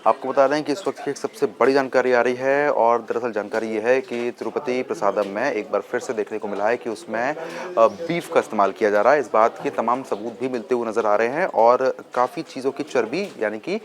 आपको बता दें कि इस वक्त की एक सबसे बड़ी जानकारी आ रही है और दरअसल जानकारी ये है कि तिरुपति प्रसादम में एक बार फिर से देखने को मिला है कि उसमें बीफ का इस्तेमाल किया जा रहा है। इस बात के तमाम सबूत भी मिलते हुए नजर आ रहे हैं और काफ़ी चीज़ों की चर्बी यानी कि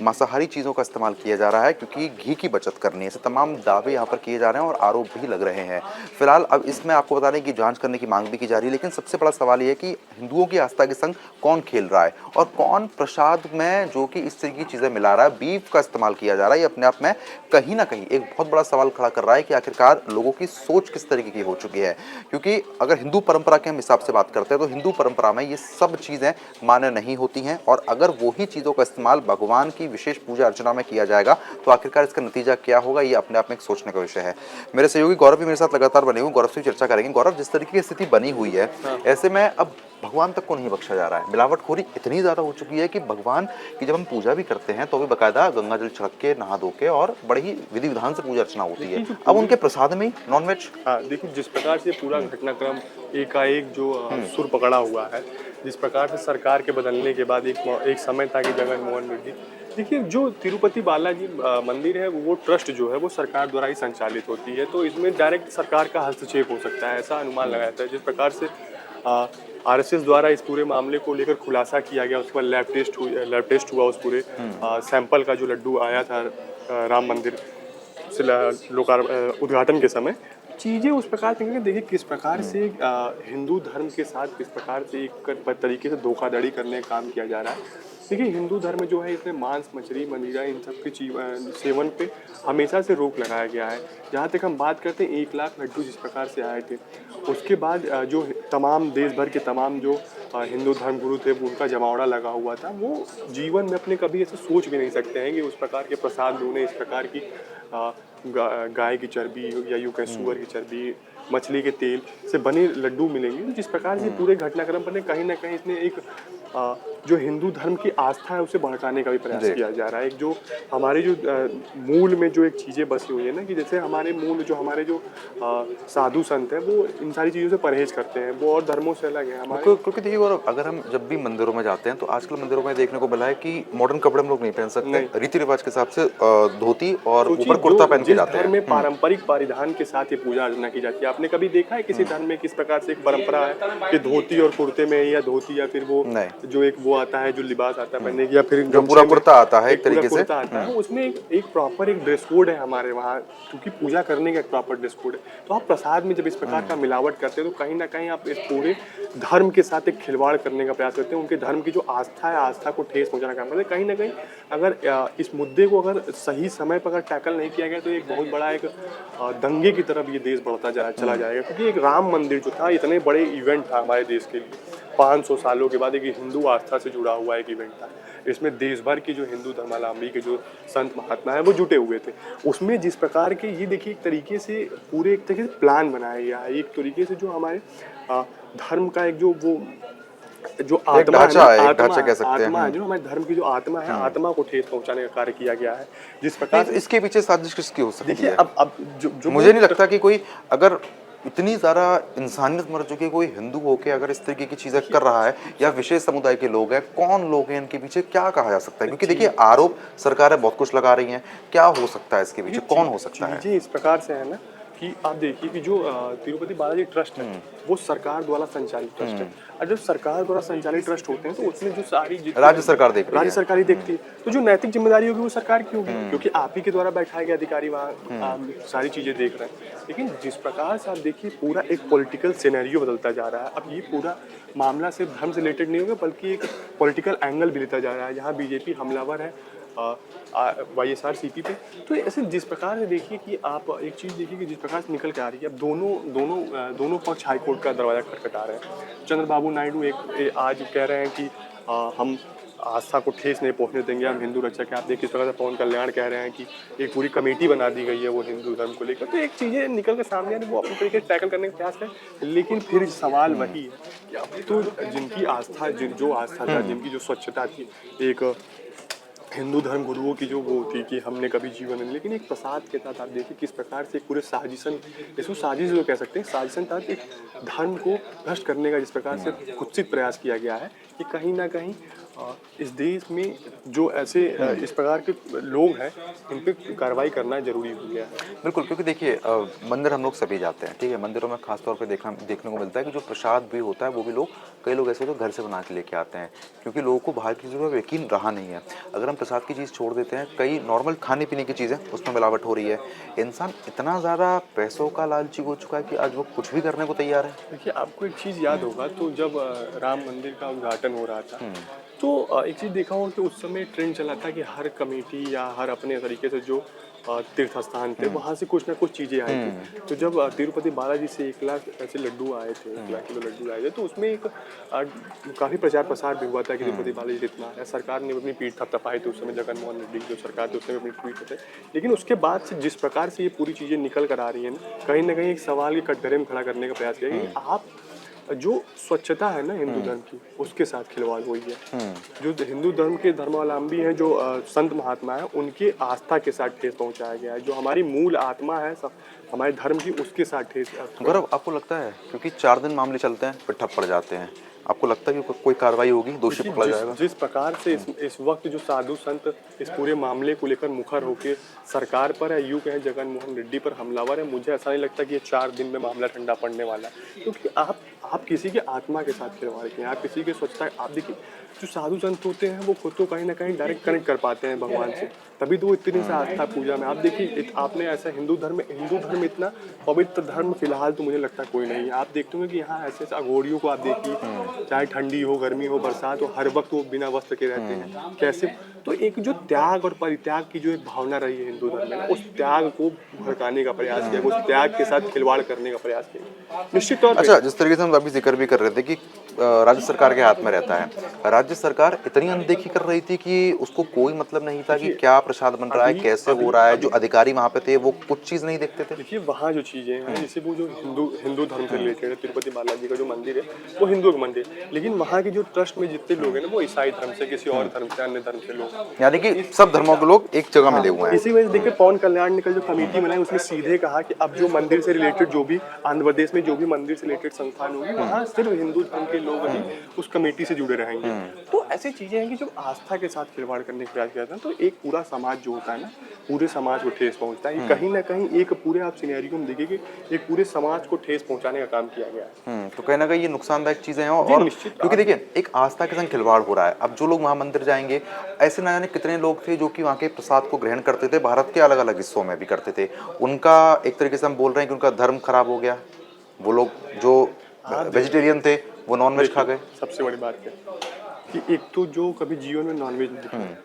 मांसाहारी चीज़ों का इस्तेमाल किया जा रहा है क्योंकि घी की बचत करनी है। ऐसे तमाम दावे यहाँ पर किए जा रहे हैं और आरोप भी लग रहे हैं। फिलहाल अब इसमें आपको बता दें कि जाँच करने की मांग भी की जा रही है, लेकिन सबसे बड़ा सवाल ये है कि हिंदुओं की आस्था के संग कौन खेल रहा है और कौन प्रसाद में जो कि इस तरह की चीज़ें मिला रहा है, बीफ का इस्तेमाल किया जा रहा है। ये अपने आप में कहीं ना कहीं एक बहुत बड़ा सवाल खड़ा कर रहा है कि आखिरकार लोगों की सोच किस तरीके की हो चुकी है। क्योंकि अगर हिंदू परंपरा के हम हिसाब से बात करते हैं तो हिंदू परंपरा में ये सब चीज़ें मान्य नहीं होती हैं और अगर वही चीज़ों का इस्तेमाल भगवान की विशेष पूजा अर्चना में किया जाएगा तो आखिरकार इसका नतीजा क्या होगा, ये अपने आप में एक सोचने का विषय है। मेरे सहयोगी गौरव भी मेरे साथ लगातार बने हुए, गौरव से चर्चा करेंगे। गौरव, जिस तरीके की स्थिति बनी हुई है, ऐसे में अब भगवान तक को नहीं बख्शा जा रहा है। मिलावटखोरी इतनी ज़्यादा हो चुकी है कि भगवान की जब हम पूजा भी करते हैं तो भी बाकायदा गंगा जल छिड़क के नहा धो के और बड़े ही विधि विधान से पूजा अर्चना होती है। अब उनके प्रसाद में ही नॉनवेज। हाँ, देखिए जिस प्रकार से पूरा घटनाक्रम एकाएक जो सुर पकड़ा हुआ है, जिस प्रकार से सरकार के बदलने के बाद एक समय था कि जगनमोहन रेड्डी, देखिए जो तिरुपति बालाजी मंदिर है वो ट्रस्ट जो है वो सरकार द्वारा ही संचालित होती है, तो इसमें डायरेक्ट सरकार का हस्तक्षेप हो सकता है, ऐसा अनुमान लगाया जाता है। जिस प्रकार से आरएसएस द्वारा इस पूरे मामले को लेकर खुलासा किया गया, उसके बाद लैब टेस्ट हुआ उस पूरे सैंपल का जो लड्डू आया था राम मंदिर से उद्घाटन के समय, चीज़ें उस प्रकार से देखिए किस प्रकार से हिंदू धर्म के साथ किस प्रकार से एक तरीके से धोखाधड़ी करने का काम किया जा रहा है। देखिए हिंदू धर्म जो है इसमें मांस मछली मदिरा इन सब के सेवन पे हमेशा से रोक लगाया गया है। जहाँ तक हम बात करते हैं 1 लाख लड्डू जिस प्रकार से आए थे, उसके बाद जो तमाम देश भर के तमाम जो हिंदू धर्म गुरु थे उनका जमावड़ा लगा हुआ था, वो जीवन में अपने कभी ऐसे सोच भी नहीं सकते हैं कि उस प्रकार के प्रसाद उन्हें इस प्रकार की गाय की चर्बी या यूं कहें सुअर की चर्बी मछली के तेल से बने लड्डू मिलेंगे। तो जिस प्रकार से पूरे घटनाक्रम पर कहीं ना कहीं इसने एक जो हिंदू धर्म की आस्था है उसे भड़काने का भी प्रयास किया जा रहा है। एक जो हमारे जो मूल में जो एक चीज़ें बसी हुई है ना, कि जैसे हमारे मूल जो हमारे जो साधु संत हैं वो इन सारी चीज़ों से परहेज करते हैं, वो और धर्मों से अलग है हमारे। क्योंकि देखिए, और अगर हम जब भी मंदिरों में जाते हैं तो आजकल मंदिरों में देखने को मिला है कि मॉडर्न कपड़े हम लोग नहीं पहन सकते, रीति रिवाज के हिसाब से धोती और ऊपर कुर्ता पहन के जाते हैं। धर्म में पारंपरिक परिधान के साथ ये पूजा अर्चना की जाती है। आपने कभी देखा है किसी धर्म में किस प्रकार से एक परंपरा है कि धोती और कुर्ते में, या धोती या फिर वो जो एक वो आता है जो लिबास आता है पहनने की, या फिर जो पूरा कुर्ता आता है एक तरीके से आता है, उसमें एक प्रॉपर एक ड्रेस कोड है हमारे वहाँ, क्योंकि पूजा करने का एक प्रॉपर ड्रेस कोड है। तो आप प्रसाद में जब इस प्रकार का मिलावट करते हैं तो कहीं ना कहीं आप इस पूरे धर्म के साथ एक खिलवाड़ करने का प्रयास करते हैं। उनके धर्म की जो आस्था है, आस्था को ठेस पहुंचाने का काम करते हैं। कहीं ना कहीं अगर इस मुद्दे को अगर सही समय पर अगर टैकल नहीं किया गया तो एक बहुत बड़ा एक दंगे की तरफ ये देश बढ़ता चला जाएगा। क्योंकि एक राम मंदिर जो था इतने बड़े इवेंट था हमारे देश के लिए, 500 सालों के बाद एक हिंदू आस्था से जुड़ा हुआ एक इवेंट था। इसमें देश भर की जो हिंदू धर्मावलंबी के जो संत महात्मा है वो जुटे हुए थे। उसमें जिस प्रकार के ये देखिए एक तरीके से पूरे एक तरीके से प्लान बनाया गया है, एक तरीके से जो हमारे धर्म का एक जो वो जो आत्मा है, आत्मा कह सकते हैं, जो हमारे धर्म की जो आत्मा है, आत्मा को ठेस पहुंचाने का कार्य किया गया है। जिस प्रकार इसके पीछे साजिश किसकी हो सकती है? अब जो मुझे नहीं लगता कि कोई, अगर इतनी ज़्यादा इंसानियत मर चुकी है, कोई हिंदू होके अगर इस तरीके की चीज़ें कर रहा है या विशेष समुदाय के लोग हैं, कौन लोग हैं इनके पीछे, क्या कहा जा सकता है? क्योंकि देखिए आरोप सरकारें बहुत कुछ लगा रही हैं, क्या हो सकता है इसके पीछे, कौन हो सकता है? चीजें इस प्रकार से है ना कि आप देखिए कि जो तिरुपति बालाजी ट्रस्ट है वो सरकार द्वारा संचालित ट्रस्ट है, और जब सरकार द्वारा संचालित ट्रस्ट होते हैं तो उसमें जो सारी राज्य सरकार देख रही है, राज्य सरकार ही देखती है, तो जो नैतिक जिम्मेदारी होगी वो सरकार की होगी, क्योंकि आप ही के द्वारा बैठाए गए अधिकारी वहाँ सारी चीजें देख रहे हैं। लेकिन जिस प्रकार से आप देखिए पूरा एक पॉलिटिकल सिनेरियो बदलता जा रहा है। अब ये पूरा मामला सिर्फ धर्म से रिलेटेड नहीं होगा बल्कि एक पॉलिटिकल एंगल भी लेता जा रहा है, जहाँ बीजेपी हमलावर है YSRCP पे। तो ऐसे जिस प्रकार से देखिए कि आप एक चीज़ देखिए कि जिस प्रकार से निकल के आ रही है, अब दोनों पक्ष हाईकोर्ट का दरवाजा खटखटा रहे हैं। चंद्रबाबू नायडू आज कह रहे हैं कि हम आस्था को ठेस नहीं पहुंचने देंगे, हम हिंदू रक्षक हैं। आप देखिए किस प्रकार से पवन कल्याण कह रहे हैं कि एक पूरी कमेटी बना दी गई है वो हिंदू धर्म को लेकर। तो एक चीज़ें निकल के सामने आ रही, वो अपने तरीके से टैकल करने का प्रयास करें, लेकिन फिर सवाल वही है कि अब तो जिनकी आस्था जो आस्था था, जिनकी जो स्वच्छता थी, एक हिंदू धर्म गुरुओं की जो वो थी कि हमने कभी जीवन नहीं, लेकिन एक प्रसाद के साथ आप देखिए किस प्रकार से एक पूरे साजिशन, इसको साजिश जो कह सकते हैं, साजिशन तहत एक धर्म को भ्रष्ट करने का जिस प्रकार से कुत्सित प्रयास किया गया है कि कहीं ना कहीं इस देश में जो ऐसे इस प्रकार के लोग हैं, इन पे कार्रवाई करना ज़रूरी हो गया है। बिल्कुल, क्योंकि देखिए मंदिर हम लोग सभी जाते हैं, ठीक है? मंदिरों में ख़ास तौर पे देखने को मिलता है कि जो प्रसाद भी होता है वो भी लोग, कई लोग ऐसे होते हैं घर से बना के लेके आते हैं, क्योंकि लोगों को बाहर की चीज़ों पे यकीन रहा नहीं है। अगर हम प्रसाद की चीज़ छोड़ देते हैं, कई नॉर्मल खाने-पीने की चीज़ें उसमें मिलावट हो रही है। इंसान इतना ज़्यादा पैसों का लालची हो चुका है कि आज वो कुछ भी करने को तैयार है। देखिए, आपको एक चीज़ याद होगा तो जब राम मंदिर का उद्घाटन हो रहा था, तो एक चीज़ देखा होगा कि उस समय ट्रेंड चला था कि हर कमेटी या हर अपने तरीके से जो तीर्थ स्थान थे, वहाँ से कुछ ना कुछ चीज़ें आई थी। तो जब तिरुपति बालाजी से 1 लाख ऐसे लड्डू आए थे, 1 लाख किलो लड्डू आए थे, तो उसमें एक काफ़ी प्रचार-प्रसार भी हुआ था कि तिरुपति बालाजी इतना आया। सरकार ने अपनी पीठ थपथपाई थी उस समय, जगन मोहन रेड्डी की जो सरकार थी उसने भी अपनी पीठ थपथाई। लेकिन उसके बाद से जिस प्रकार से ये पूरी चीज़ें निकल कर आ रही हैं ना, कहीं न कहीं एक सवाल के कटघरे में खड़ा करने का प्रयास किया कि आप जो स्वच्छता है ना हिंदू धर्म की, उसके साथ खिलवाड़ हुई है। जो हिंदू धर्म के धर्मावलंबी हैं, जो संत महात्मा हैं, उनके आस्था के साथ ठेस पहुंचाया गया है। जो हमारी मूल आत्मा है हमारे धर्म की, उसके साथ ठेस। गौरव, आपको लगता है क्योंकि 4 दिन मामले चलते हैं फिर ठप पड़ जाते हैं, आपको लगता है कि कोई कार्रवाई होगी, दोषी देखिए, पकड़ा जाएगा? जिस प्रकार से इस वक्त जो साधु संत इस पूरे मामले को लेकर मुखर होकर सरकार पर है, यूं कहें जगन मोहन रेड्डी पर हमलावर है, मुझे ऐसा नहीं लगता कि ये 4 दिन में मामला ठंडा पड़ने वाला है। क्योंकि आप किसी के आत्मा के साथ खिलवाड़ किए, आप किसी के स्वच्छता, आप देखिए जो साधु संत होते हैं वो खुद तो कहीं ना कहीं डायरेक्ट कनेक्ट कर पाते हैं भगवान से, तभी तो वो इतनी सा आस्था पूजा में। आप देखिए, आपने ऐसा हिंदू धर्म इतना पवित्र धर्म फिलहाल तो मुझे लगता है कोई नहीं है। आप देखते होंगे कि यहाँ ऐसे ऐसे अघोरियों को आप देखिए, चाहे ठंडी हो, गर्मी हो, बरसात हो, हर वक्त वो बिना वस्त्र के रहते हैं। कैसे? तो एक जो त्याग और परित्याग की जो एक भावना रही है हिंदू धर्म में ना, उस त्याग को भड़काने का प्रयास किया, उस त्याग के साथ खिलवाड़ करने का प्रयास किया, निश्चित तौर पे। अच्छा, जिस तरीके से हम अभी जिक्र भी कर रहे थे कि राज्य सरकार के हाथ में रहता है, राज्य सरकार इतनी अनदेखी कर रही थी कि उसको कोई मतलब नहीं था कि क्या प्रसाद बन रहा है, कैसे हो रहा है। जो अधिकारी वहाँ पे थे वो कुछ चीज़ नहीं देखते थे। देखिए, वहाँ जो चीज़ें हैं, जैसे वो जो हिंदू धर्म से रिलेटेड है, तिरुपति बालाजी का जो मंदिर है वो हिंदू का मंदिर है, लेकिन वहाँ के जो ट्रस्ट में जितने लोग हैं ना, वो ईसाई धर्म से, किसी और धर्म से, अन्य धर्म से लोग हैं। यानी कि सब धर्मों के लोग एक जगह मिले हुए हैं। इसी वजह से देखिए, पवन कल्याण ने कल जो कमेटी बनाई उसमें सीधे कहा कि अब जो मंदिर से रिलेटेड, जो भी आंध्र प्रदेश में जो भी मंदिर से रिलेटेड संस्थान होगी, वहाँ सिर्फ हिंदू धर्म के लोग ही उस कमेटी से जुड़े रहेंगे। तो ऐसी चीजें हैं कि जब आस्था के साथ खिलवाड़ करने का प्रयास किया जाता है, तो एक पूरा समाज जो होता है ना, पूरे समाज को ठेस पहुंचता है। कहीं ना कहीं एक पूरे आप सिनेरियो में देखिए कि एक पूरे समाज को ठेस पहुंचाने का काम किया गया है। तो कहीं ना कहीं ये नुकसानदायक चीजें हैं। जी, और निश्चित। क्योंकि देखिए एक आस्था के संग खिलवाड़ हो रहा है। अब जो लोग वहाँ मंदिर जाएंगे, ऐसे ना जाने कितने लोग थे जो कि वहाँ के प्रसाद को ग्रहण करते थे, भारत के अलग अलग हिस्सों में भी करते थे। उनका एक तरीके से हम बोल रहे हैं कि उनका धर्म खराब हो गया। वो लोग जो वेजिटेरियन थे वो नॉनवेज खा गए। सबसे बड़ी बात है कि एक तो जो कभी जीवन में नॉनवेज नहीं खाया,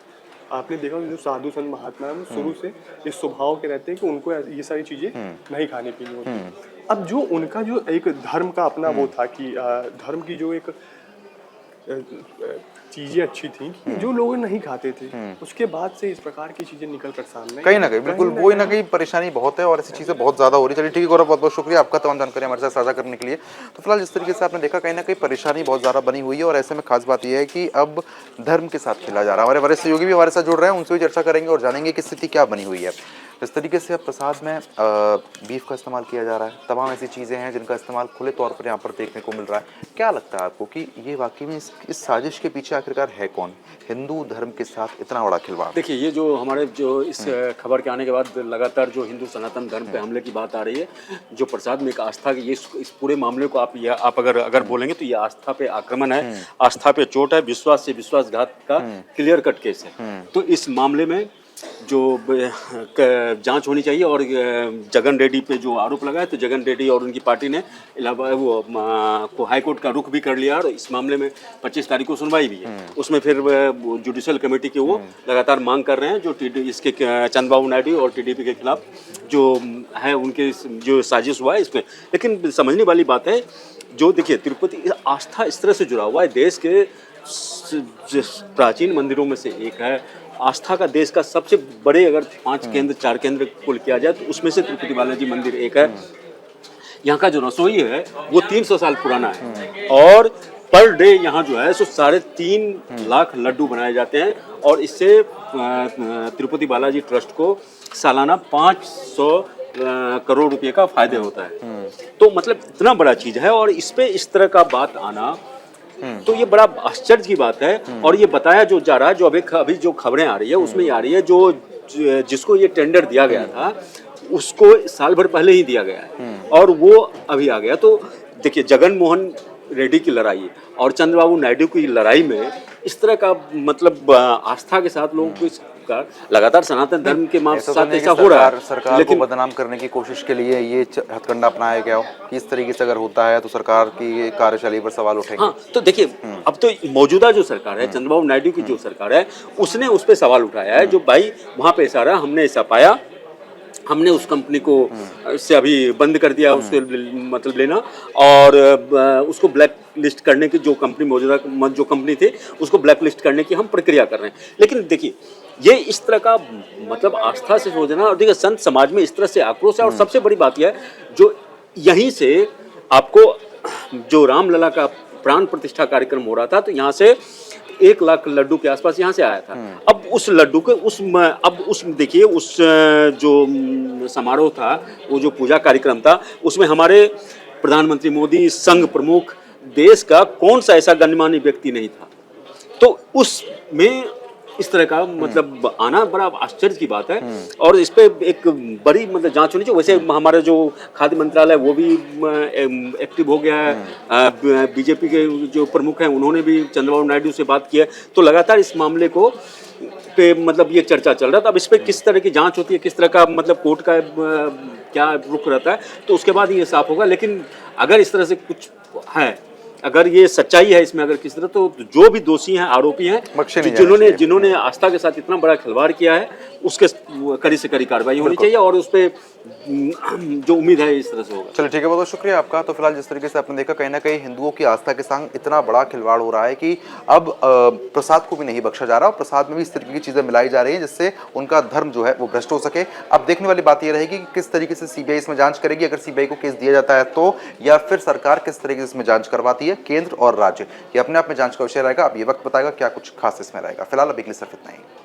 आपने देखा होगा जो साधु संत महात्मा है, वो शुरू से इस स्वभाव के रहते हैं कि उनको ये सारी चीजें नहीं खानी पीनी होती। अब जो उनका जो एक धर्म का अपना वो था कि धर्म की जो एक चीजें अच्छी थी कि जो लोग नहीं खाते थे, उसके बाद से इस प्रकार की चीजें निकल कर सामने कहीं ना कहीं बिल्कुल वो ही ना कहीं परेशानी बहुत है और ऐसी चीज़ें बहुत ज़्यादा हो रही है। चलिए ठीक है गौरव, बहुत बहुत शुक्रिया आपका तमाम जानकारी हमारे साथ साझा करने के लिए। तो फिलहाल जिस तरीके से आपने देखा, कहीं ना कहीं परेशानी बहुत ज़्यादा बनी हुई है और ऐसे में खास बात यह है कि अब धर्म के साथ खेला जा रहा है। हमारे वरिष्ठ सहयोगी भी हमारे साथ जुड़ रहे हैं, उनसे भी चर्चा करेंगे और जानेंगे कि स्थिति क्या बनी हुई है। इस तरीके से अब प्रसाद में बीफ का इस्तेमाल किया जा रहा है, तमाम ऐसी चीज़ें हैं जिनका इस्तेमाल खुले तौर पर यहाँ पर देखने को मिल रहा है। क्या लगता है आपको कि ये वाकई में इस साजिश के पीछे आखिरकार है कौन? हिंदू धर्म के साथ इतना बड़ा खिलवाड़। देखिए, ये जो हमारे जो इस खबर के आने के बाद लगातार जो हिंदू सनातन धर्म पे हमले की बात आ रही है, जो प्रसाद में एक आस्था की, ये इस पूरे मामले को आप अगर बोलेंगे तो ये आस्था पे आक्रमण है, आस्था पे चोट है, विश्वास से विश्वासघात का क्लियर कट केस है। तो इस मामले में जो जांच होनी चाहिए और जगन रेड्डी पे जो आरोप लगा है, तो जगन रेड्डी और उनकी पार्टी ने इलाहाबाद हाई कोर्ट का रुख भी कर लिया और इस मामले में 25 तारीख को सुनवाई भी है। उसमें फिर जुडिशल कमेटी के वो लगातार मांग कर रहे हैं, जो इसके चंद्रबाबू नायडू और टीडीपी के खिलाफ जो है उनके जो साजिश हुआ है इसमें। लेकिन समझने वाली बात है, जो देखिए तिरुपति आस्था इस तरह से जुड़ा हुआ है, देश के प्राचीन मंदिरों में से एक है, आस्था का देश का सबसे बड़े अगर 5 केंद्र 4 केंद्र कुल किया जाए तो उसमें से तिरुपति बालाजी मंदिर एक है। यहाँ का जो रसोई है वो 300 साल पुराना है और पर डे यहाँ जो है सो 3.5 लाख लड्डू बनाए जाते हैं और इससे तिरुपति बालाजी ट्रस्ट को सालाना 500 करोड़ रुपए का फायदे होता है। तो मतलब इतना बड़ा चीज़ है और इस पे इस तरह का बात आना तो ये बड़ा आश्चर्य की बात है। और ये बताया जो जा रहा है, जो अभी जो खबरें आ रही है उसमें ये आ रही है, जो जिसको ये टेंडर दिया गया था उसको साल भर पहले ही दिया गया है और वो अभी आ गया। तो देखिए, जगन मोहन रेड्डी की लड़ाई और चंद्रबाबू नायडू की लड़ाई में इस तरह का मतलब आस्था के साथ लोगों को इसका लगातार सनातन धर्म के साथ ऐसा हो रहा है। सरकार को बदनाम करने की कोशिश के लिए ये हथकंडा अपनाया गया हो कि इस तरीके से अगर होता है तो सरकार की कार्यशैली पर सवाल उठेंगे। हाँ, तो देखिए, अब तो मौजूदा जो सरकार है, चंद्रबाबू नायडू की जो सरकार है, उसने उस पर सवाल उठाया है, जो भाई वहाँ पे ऐसा रहा, हमने ऐसा पाया, हमने उस कंपनी को से अभी बंद कर दिया, उससे मतलब लेना, और उसको ब्लैक लिस्ट करने की जो कंपनी मौजूदा जो कंपनी थी उसको ब्लैक लिस्ट करने की हम प्रक्रिया कर रहे हैं। लेकिन देखिए, ये इस तरह का मतलब आस्था से हो जाना, और देखिए संत समाज में इस तरह से आक्रोश है। और सबसे बड़ी बात यह है, जो यहीं से आपको जो रामलला का प्राण प्रतिष्ठा कार्यक्रम हो रहा था, तो यहाँ से 1 लाख लड्डू के आसपास यहाँ से आया था। अब उस लड्डू के उस देखिए, उस जो समारोह था, वो जो पूजा कार्यक्रम था, उसमें हमारे प्रधानमंत्री मोदी, संघ प्रमुख, देश का कौन सा ऐसा गणमान्य व्यक्ति नहीं था। तो उसमें इस तरह का मतलब आना बड़ा आश्चर्य की बात है। और इस पे एक बड़ी मतलब जांच होनी चाहिए। वैसे हमारा जो खाद्य मंत्रालय वो भी एक्टिव हो गया है, बीजेपी के जो प्रमुख हैं उन्होंने भी चंद्रबाबू नायडू से बात की है। तो लगातार इस मामले को पे मतलब ये चर्चा चल रहा था। अब इस पे किस तरह की जांच होती है, किस तरह का मतलब कोर्ट का क्या रुख रहता है, तो उसके बाद ये साफ होगा। लेकिन अगर इस तरह से कुछ है, अगर ये सच्चाई है इसमें, अगर किस तरह, तो जो भी दोषी हैं, आरोपी हैं, जिन्होंने आस्था के साथ इतना बड़ा खिलवाड़ किया है, उसके कड़ी से कड़ी कार्रवाई होनी चाहिए। और उस पर जो उम्मीद है इस तरह से होगा। चलिए ठीक है, बहुत बहुत शुक्रिया आपका। तो फिलहाल जिस तरीके से आपने देखा, कहीं ना कहीं हिंदुओं की आस्था के संग इतना बड़ा खिलवाड़ हो रहा है कि अब प्रसाद को भी नहीं बख्शा जा रहा, और प्रसाद में भी इस तरीके की चीजें मिलाई जा रही हैं जिससे उनका धर्म जो है वो भ्रष्ट हो सके। अब देखने वाली बात यह रहेगी कि किस तरीके से सीबीआई इसमें जांच करेगी। अगर सीबीआई को केस दिया जाता है तो, या फिर सरकार किस तरीके से इसमें जांच करवाती है, केंद्र और राज्य, ये अपने आप में जांच का विषय रहेगा। अब ये वक्त बताएगा क्या कुछ खास इसमें रहेगा। फिलहाल अभी के लिए सिर्फ इतना ही।